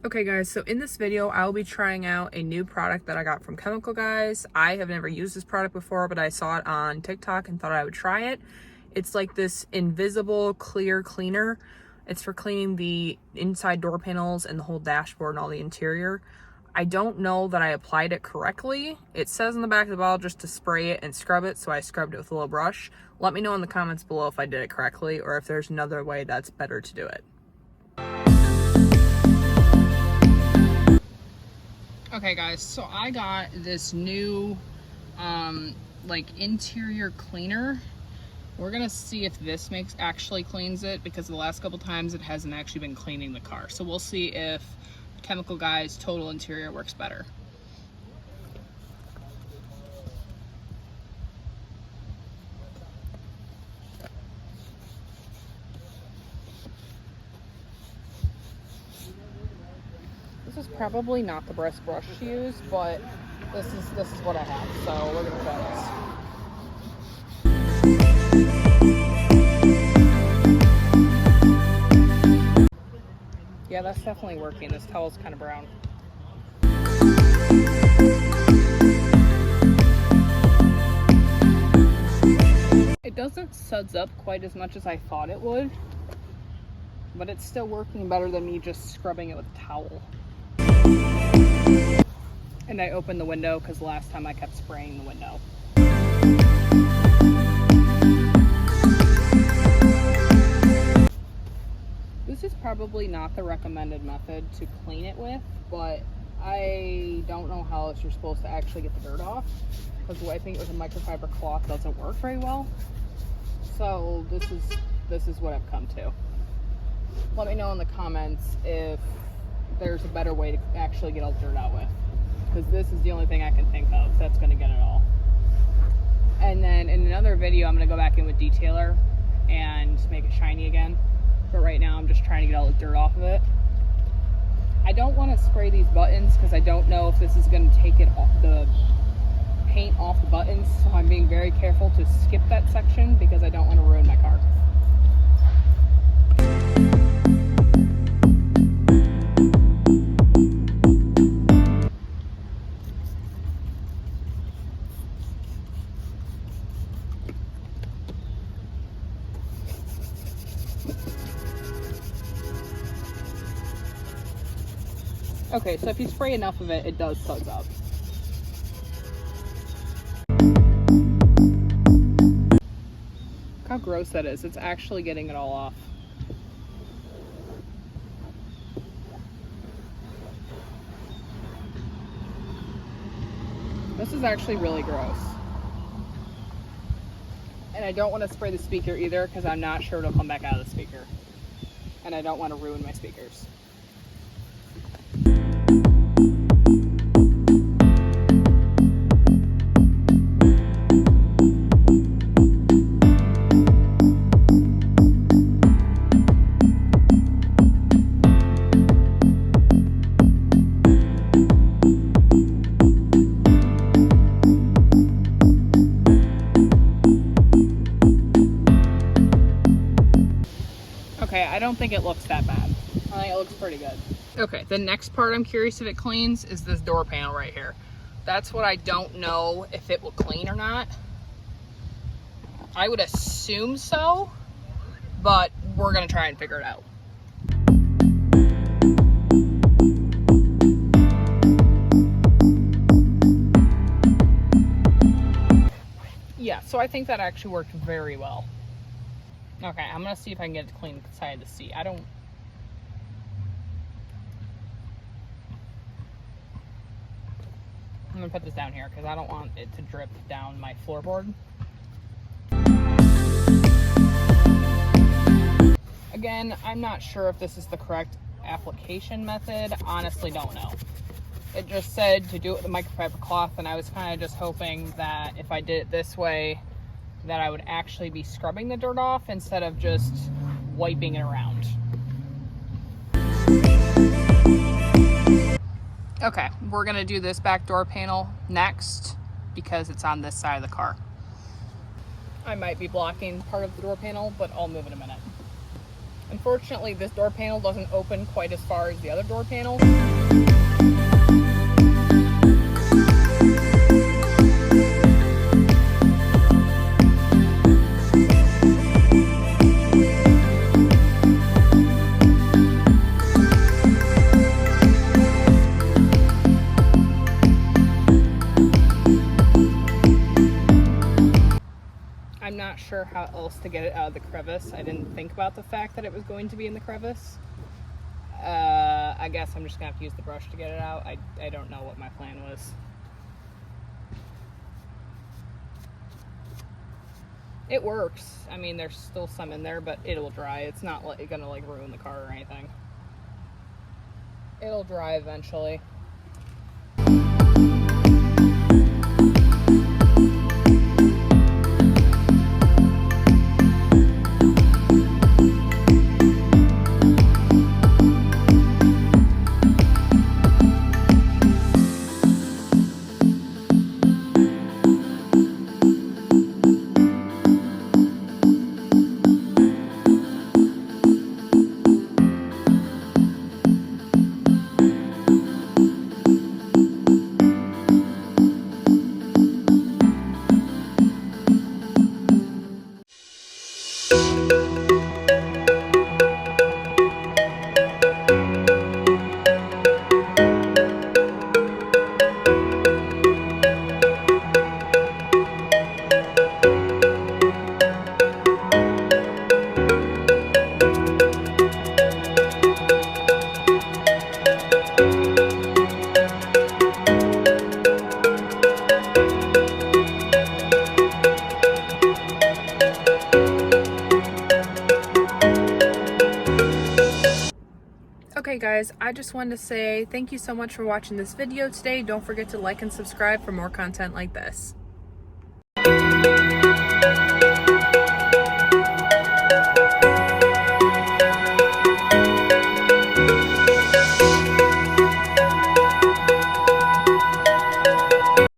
Okay guys, so in this video, I'll be trying out a new product that I got from Chemical Guys. I have never used this product before, but I saw it on TikTok and thought I would try it. It's like this invisible clear cleaner. It's for cleaning the inside door panels and the whole dashboard and all the interior. I don't know that I applied it correctly. It says on the back of the bottle just to spray it and scrub it, so I scrubbed it with a little brush. Let me know in the comments below if I did it correctly or if there's another way that's better to do it. Okay guys, so I got this new like interior cleaner. We're gonna see if this actually cleans it, because the last couple times it hasn't actually been cleaning the car. So we'll see if Chemical Guys Total Interior works better. This is probably not the best brush to use, but this is what I have, so we're gonna try this. Yeah, that's definitely working. This towel's kind of brown. It doesn't suds up quite as much as I thought it would, but it's still working better than me just scrubbing it with a towel. And I opened the window because last time I kept spraying the window. This is probably not the recommended method to clean it with, but I don't know how else you're supposed to actually get the dirt off, because wiping it with a microfiber cloth doesn't work very well. So this is what I've come to. Let me know in the comments if there's a better way to actually get all the dirt out with, because this is the only thing I can think of that's going to get it all. And then in another video, I'm going to go back in with detailer and make it shiny again. But right now, I'm just trying to get all the dirt off of it. I don't want to spray these buttons because I don't know if this is going to take it off, the paint off the buttons. So I'm being very careful to skip that section because I don't want to ruin my car. Okay, so if you spray enough of it, it does suds up. Look how gross that is. It's actually getting it all off. This is actually really gross. And I don't want to spray the speaker either because I'm not sure it'll come back out of the speaker. And I don't want to ruin my speakers. Okay, I don't think it looks that bad. I think it looks pretty good. Okay, the next part I'm curious if it cleans is this door panel right here. That's what I don't know if it will clean or not. I would assume so, but we're gonna try and figure it out. Yeah, so I think that actually worked very well. Okay, I'm gonna see if I can get it to clean the side of the seat. I'm gonna put this down here because I don't want it to drip down my floorboard. Again, I'm not sure if this is the correct application method. Honestly, don't know. It just said to do it with a microfiber cloth, and I was kind of just hoping that if I did it this way, that I would actually be scrubbing the dirt off instead of just wiping it around. Okay, we're gonna do this back door panel next because it's on this side of the car. I might be blocking part of the door panel, but I'll move in a minute. Unfortunately, this door panel doesn't open quite as far as the other door panels. I'm not sure how else to get it out of the crevice. I didn't think about the fact that it was going to be in the crevice. I guess I'm just gonna have to use the brush to get it out. I don't know what my plan was. It works. I mean, there's still some in there, but it'll dry. It's not gonna like ruin the car or anything. It'll dry eventually. Okay guys, I just wanted to say thank you so much for watching this video today. Don't forget to like and subscribe for more content like this.